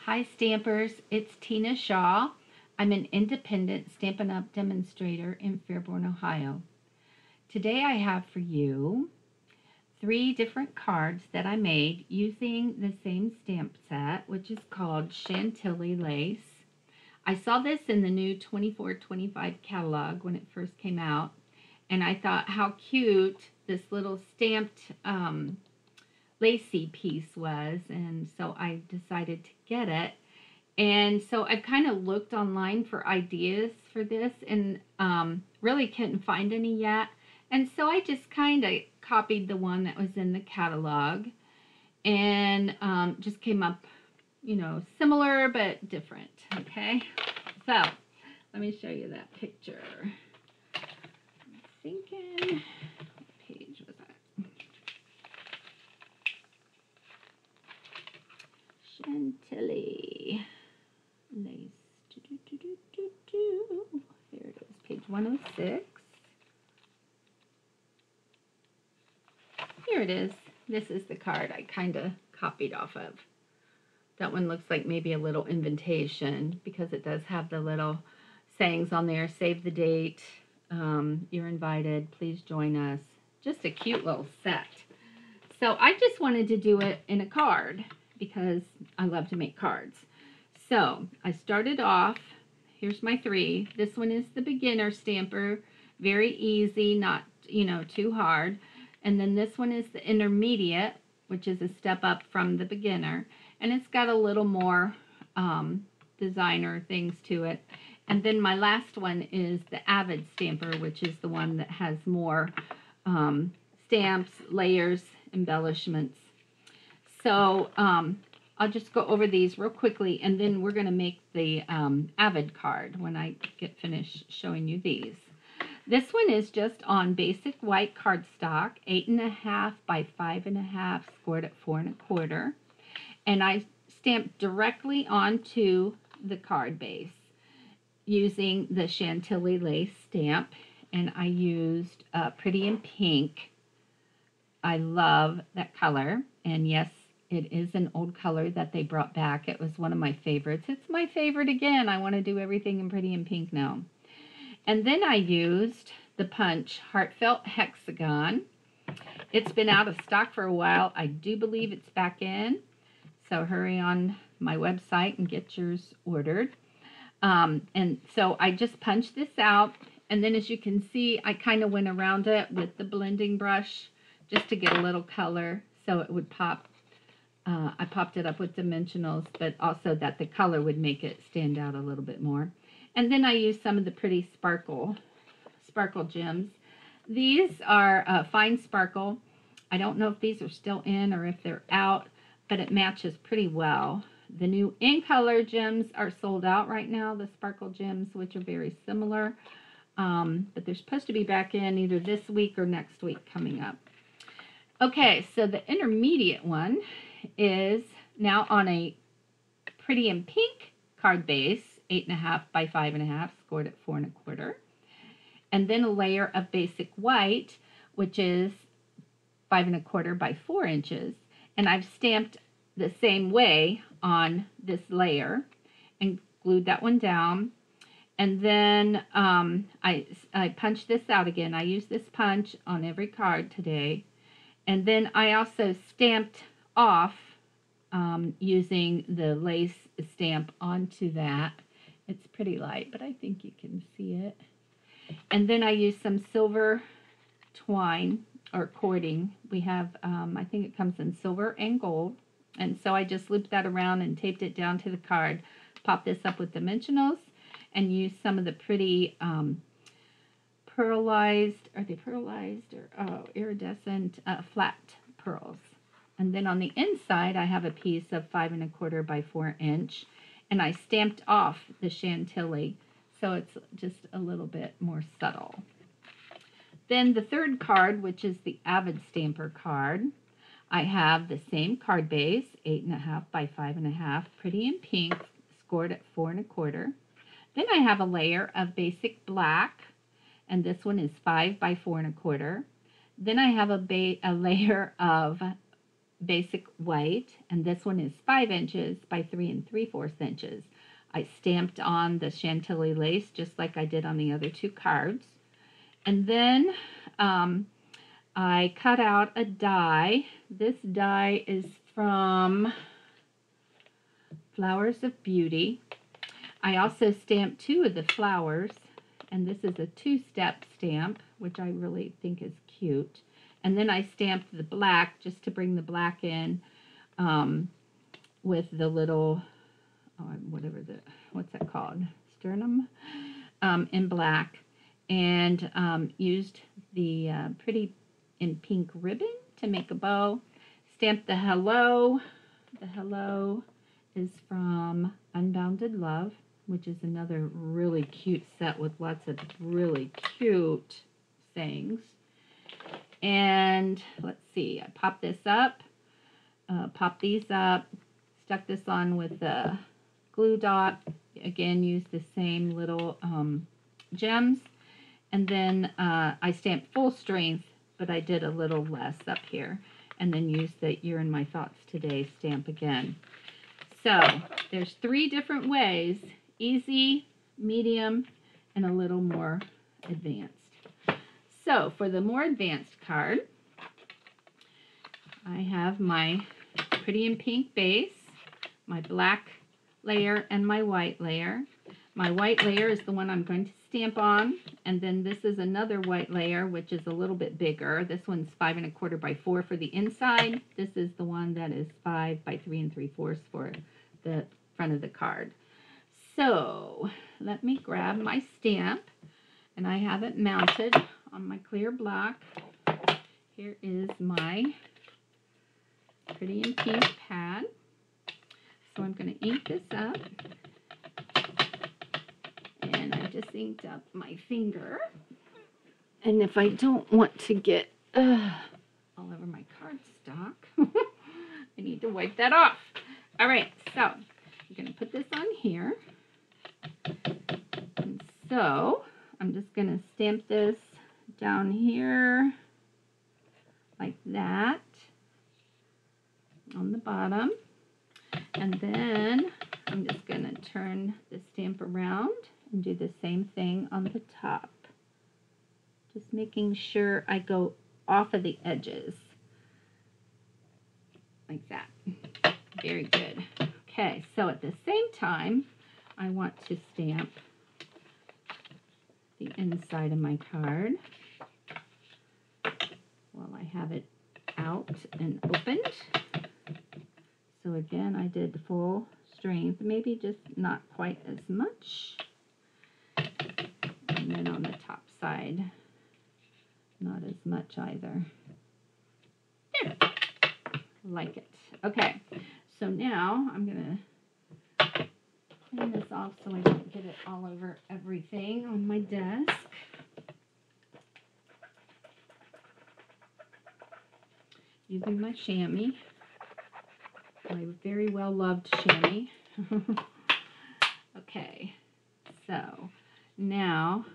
Hi Stampers, it's Tina Shaw. I'm an independent Stampin' Up demonstrator in Fairborn, Ohio. Today I have for you 3 different cards that I made using the same stamp set, which is called Chantilly Lace. I saw this in the new 24-25 catalog when it first came out, and I thought how cute this little stamped lacy piece was, and so I decided to get it. And so I've kind of looked online for ideas for this and really couldn't find any yet. And so I just kind of copied the one that was in the catalog and just came up, similar but different. Okay, so let me show you that picture. I'm thinking, what page was that? Chantilly Lace. There it is, page 106. Here it is. This is the card I kind of copied off of. That one looks like maybe a little invitation because it does have the little sayings on there. Save the date. You're invited. Please join us. Just a cute little set. So I just wanted to do it in a card because I love to make cards. So I started off, here's my 3. This one is the beginner stamper, very easy, not, too hard. And then this one is the intermediate, which is a step up from the beginner. And it's got a little more designer things to it. And then my last one is the Avid Stamper, which is the one that has more stamps, layers, embellishments. So I'll just go over these real quickly, and then we're going to make the Avid card when I get finished showing you these. This one is just on basic white cardstock, 8.5 by 5.5, scored at 4 1/4. And I stamped directly onto the card base using the Chantilly Lace stamp, and I used Pretty in Pink. I love that color, and yes, it is an old color that they brought back. It was one of my favorites. It's my favorite again. I want to do everything in Pretty in Pink now. And then I used the Punch Heartfelt Hexagon. It's been out of stock for a while. I do believe it's back in. So hurry on my website and get yours ordered. And so I just punched this out. And then as you can see, I kind of went around it with the blending brush just to get a little color so it would pop. I popped it up with dimensionals, but also that the color would make it stand out a little bit more. And then I used some of the pretty sparkle gems. These are fine sparkle. I don't know if these are still in or if they're out, but it matches pretty well. The new in color gems are sold out right now, the sparkle gems, which are very similar. But they're supposed to be back in either this week or next week coming up. Okay, so the intermediate one is now on a Pretty in Pink card base, 8.5 by 5.5, scored at 4 1/4. And then a layer of basic white, which is 5 1/4 by 4 inches. And I've stamped the same way on this layer and glued that one down. And then I punched this out again. I use this punch on every card today. And then I also stamped off using the lace stamp onto that. It's pretty light, but I think you can see it. And then I used some silver twine or cording. We have, I think it comes in silver and gold. And so I just looped that around and taped it down to the card. Pop this up with dimensionals and use some of the pretty pearlized, are they pearlized or iridescent flat pearls. And then on the inside I have a piece of 5 1/4 by 4 inch, and I stamped off the Chantilly so it's just a little bit more subtle. Then the third card, which is the Avid Stamper card, I have the same card base, 8.5 by 5.5, Pretty in Pink, scored at 4 1/4. Then I have a layer of basic black, and this one is 5 by 4 1/4. Then I have a layer of basic white, and this one is 5 inches by 3 3/4 inches. I stamped on the Chantilly lace just like I did on the other 2 cards. And then I cut out a die. This die is from Flowers of Beauty. I also stamped 2 of the flowers, and this is a 2-step stamp, which I really think is cute. And then I stamped the black just to bring the black in with the little, what's that called? Sternum in black. And used the pretty in pink ribbon to make a bow. Stamped the hello. The hello is from Unbounded Love, which is another really cute set with lots of really cute sayings. And let's see, I popped this up, popped these up, stuck this on with the glue dot. Again, used the same little gems. And then I stamped full strength, but I did a little less up here. And then used the You're in My Thoughts Today stamp again. So there's 3 different ways: easy, medium, and a little more advanced. So for the more advanced card, I have my pretty in pink base, my black layer, and my white layer. My white layer is the one I'm going to stamp on, and then this is another white layer, which is a little bit bigger. This one's 5 1/4 by 4 for the inside. This is the one that is 5 by 3 3/4 for the front of the card. So let me grab my stamp, and I have it mounted on my clear block. Here is my pretty in pink pad. So I'm going to ink this up. And I just inked up my finger. And if I don't want to get all over my cardstock, I need to wipe that off. All right, so I'm going to put this on here. And so I'm just going to stamp this down here like that on the bottom. And then I'm just going to turn the stamp around and do the same thing on the top. Just making sure I go off of the edges. Like that. Very good. Okay, so at the same time, I want to stamp the inside of my card while I have it out and opened. So again, I did full strength, maybe just not quite as much. And then on the top side, not as much either. There, like it. Okay, so now I'm going to clean this off so I don't get it all over everything on my desk. Using my chamois, my very well loved chamois. Okay, so now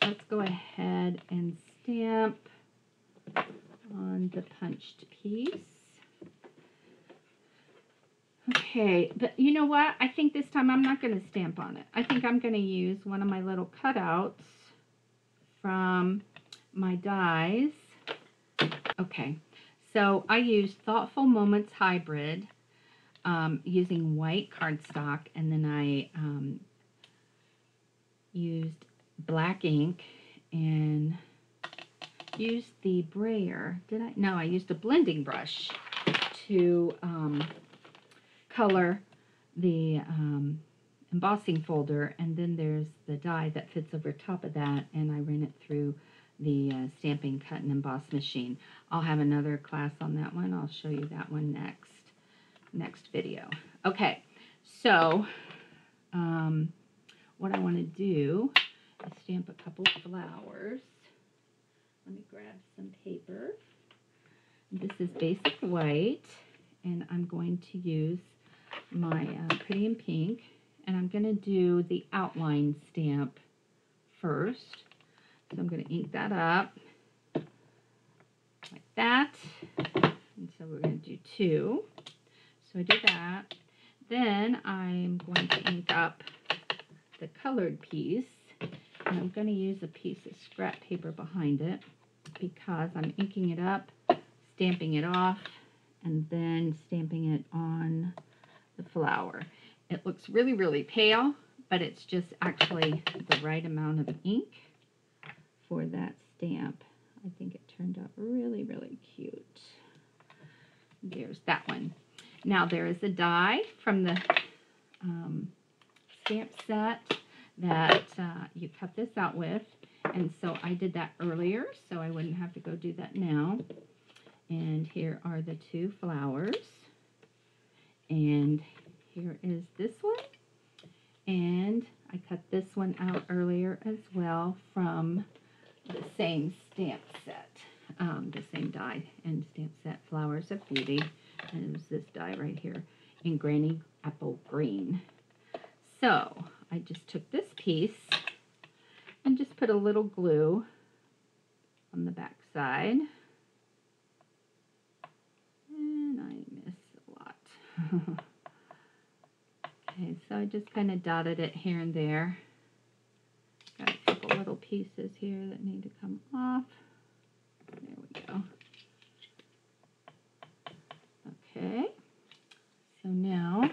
let's go ahead and stamp on the punched piece. Okay, but you know what? I think this time I'm not going to stamp on it. I think I'm going to use one of my little cutouts from my dies. Okay, so I used Thoughtful Moments Hybrid using white cardstock, and then I used black ink and used the brayer. Did I? No, I used a blending brush to color the embossing folder, and then there's the die that fits over top of that, and I ran it through the stamping cut and emboss machine. I'll have another class on that one. I'll show you that one next video. Okay, so what I want to do is stamp a couple flowers. Let me grab some paper. This is basic white, and I'm going to use my pretty in pink, and I'm going to do the outline stamp first. So I'm going to ink that up like that. And so we're going to do 2. So I do that. Then I'm going to ink up the colored piece. And I'm going to use a piece of scrap paper behind it because I'm inking it up, stamping it off, and then stamping it on the flower. It looks really, really pale, but it's just actually the right amount of ink for that stamp. I think it turned out really, really cute. There's that one. Now there is a die from the stamp set that you cut this out with, and so I did that earlier so I wouldn't have to go do that now. And here are the 2 flowers, and here is this one, and I cut this one out earlier as well from the same stamp set, the same die and stamp set, Flowers of Beauty, and it was this die right here in Granny Apple Green. So I just took this piece and just put a little glue on the back side. And I miss a lot. Okay, so I just kind of dotted it here and there. Got a couple little pieces here that need to come off. There we go. Okay, so now I'm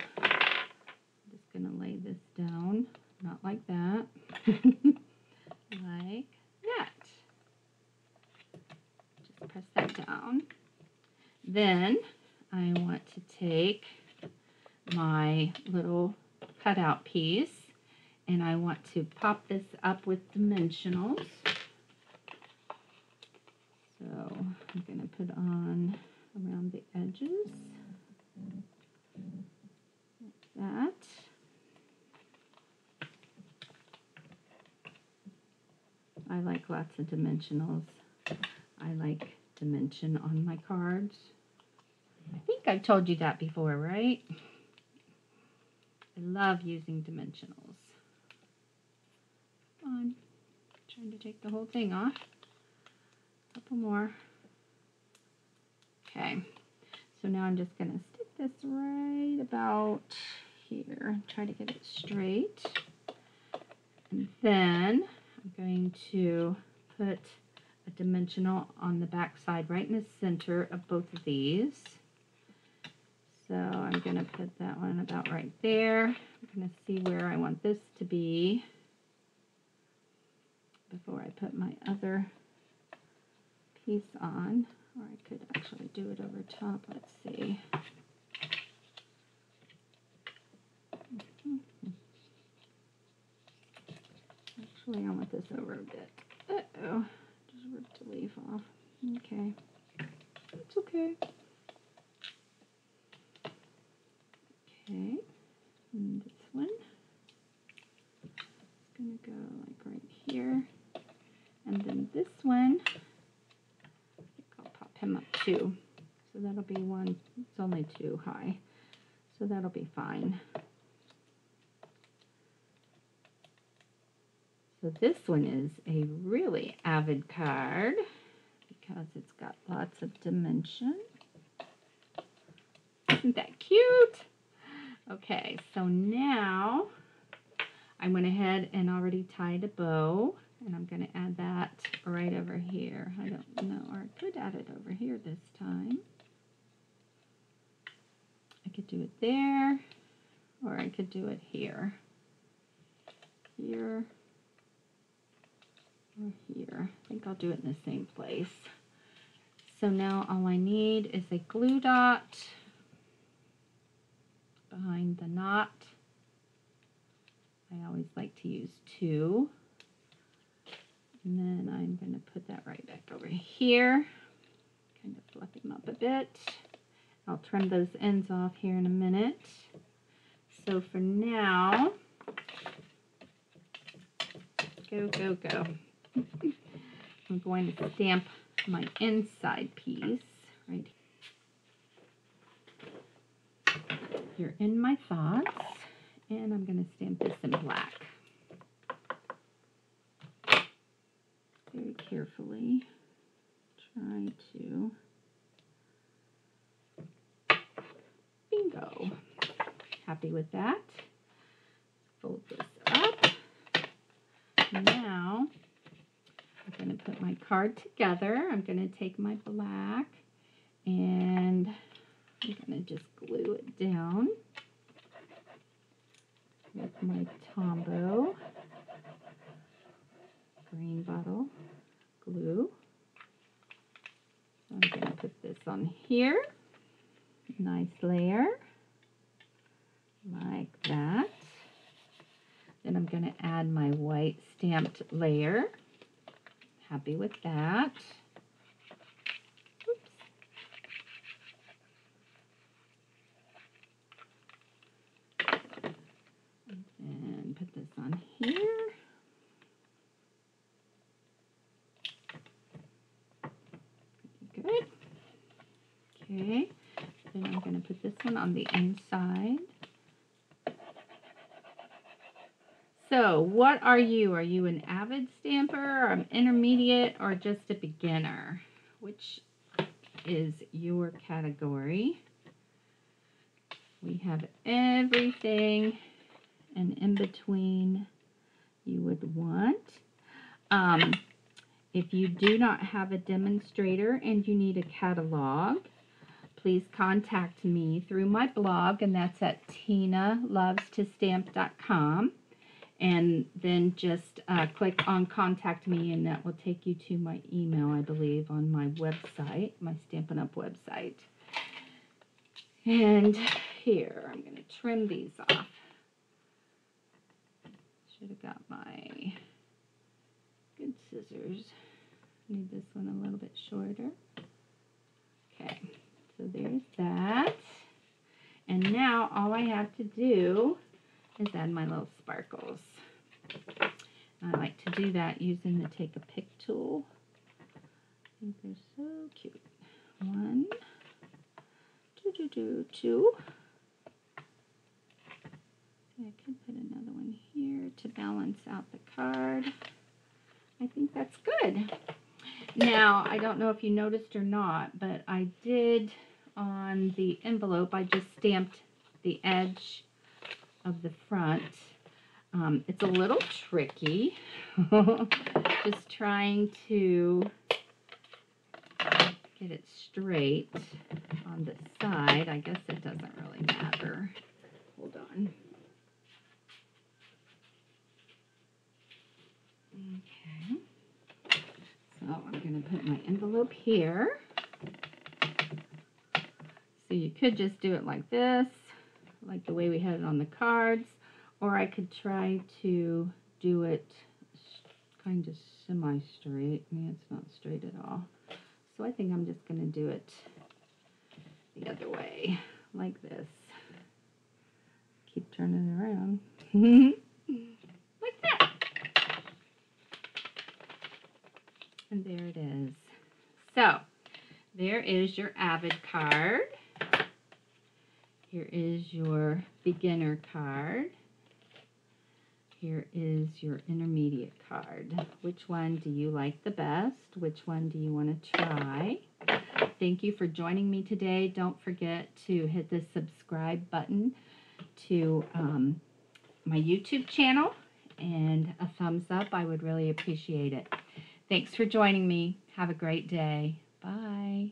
just going to lay this down, not like that, like that. Just press that down. Then I want to take my little cutout piece and I want to pop this up with dimensionals. So I'm going to put on around the edges like that. I like lots of dimensionals. I like dimension on my cards. I think I've told you that before, right? I love using dimensionals. Come on, trying to take the whole thing off. A couple more. Okay, so now I'm just going to stick this right about here. Try to get it straight. And then I'm going to put a dimensional on the back side right in the center of both of these. So I'm going to put that one about right there. I'm going to see where I want this to be before I put my other piece on. Or I could actually do it over top. Let's see. Actually, I want this over a bit. Uh-oh. Just ripped the leaf off. Okay. It's okay. Okay. And this one is going to go like right here. And then this one, I think I'll pop him up 2. So that'll be 1. It's only 2 high. So that'll be fine. So this one is a really avid card because it's got lots of dimension. Isn't that cute? Okay, so now I went ahead and already tied a bow, and I'm going to add that right over here. I don't know, or I could add it over here this time. I could do it there, or I could do it here. Here. Or here. I think I'll do it in the same place. So now all I need is a glue dot behind the knot. I always like to use 2. And then I'm going to put that right back over here. Kind of fluff him up a bit. I'll trim those ends off here in a minute. So for now, go, go, go. I'm going to stamp my inside piece right here. You're in my thoughts, and I'm going to stamp this in black. Very carefully try to go. Happy with that. Fold this up. Now, I'm going to put my card together. I'm going to take my black and I'm going to just glue it down with my Tombow green bottle glue. So I'm going to put this on here. Nice layer. Like that. Then I'm going to add my white stamped layer. Happy with that. Oops. And put this on here. Good. Okay. Then I'm going to put this one on the inside. So, what are you? Are you an avid stamper, or an intermediate, or just a beginner? Which is your category? We have everything and in between you would want. If you do not have a demonstrator and you need a catalog, please contact me through my blog, and that's at tinalovestostamp.com. And then just click on Contact Me, and that will take you to my email, I believe, on my website, my Stampin' Up website. And here, I'm going to trim these off. Should have got my good scissors. Need this one a little bit shorter. Okay, so there's that. And now all I have to do is add my little sparkles. I like to do that using the Take a Pick tool. I think they're so cute. 1, 2. I could put another one here to balance out the card. I think that's good. Now, I don't know if you noticed or not, but I did on the envelope, I just stamped the edge of the front. It's a little tricky. Just trying to get it straight on the side. I guess it doesn't really matter. Hold on. Okay. So I'm going to put my envelope here. So you could just do it like this, like the way we had it on the cards, or I could try to do it kind of semi-straight. Yeah, it's not straight at all. So I think I'm just going to do it the other way, like this. Keep turning it around. Like that. And there it is. So, there is your Avid card. Here is your beginner card. Here is your intermediate card. Which one do you like the best? Which one do you want to try? Thank you for joining me today. Don't forget to hit the subscribe button to my YouTube channel, and a thumbs up. I would really appreciate it. Thanks for joining me. Have a great day. Bye.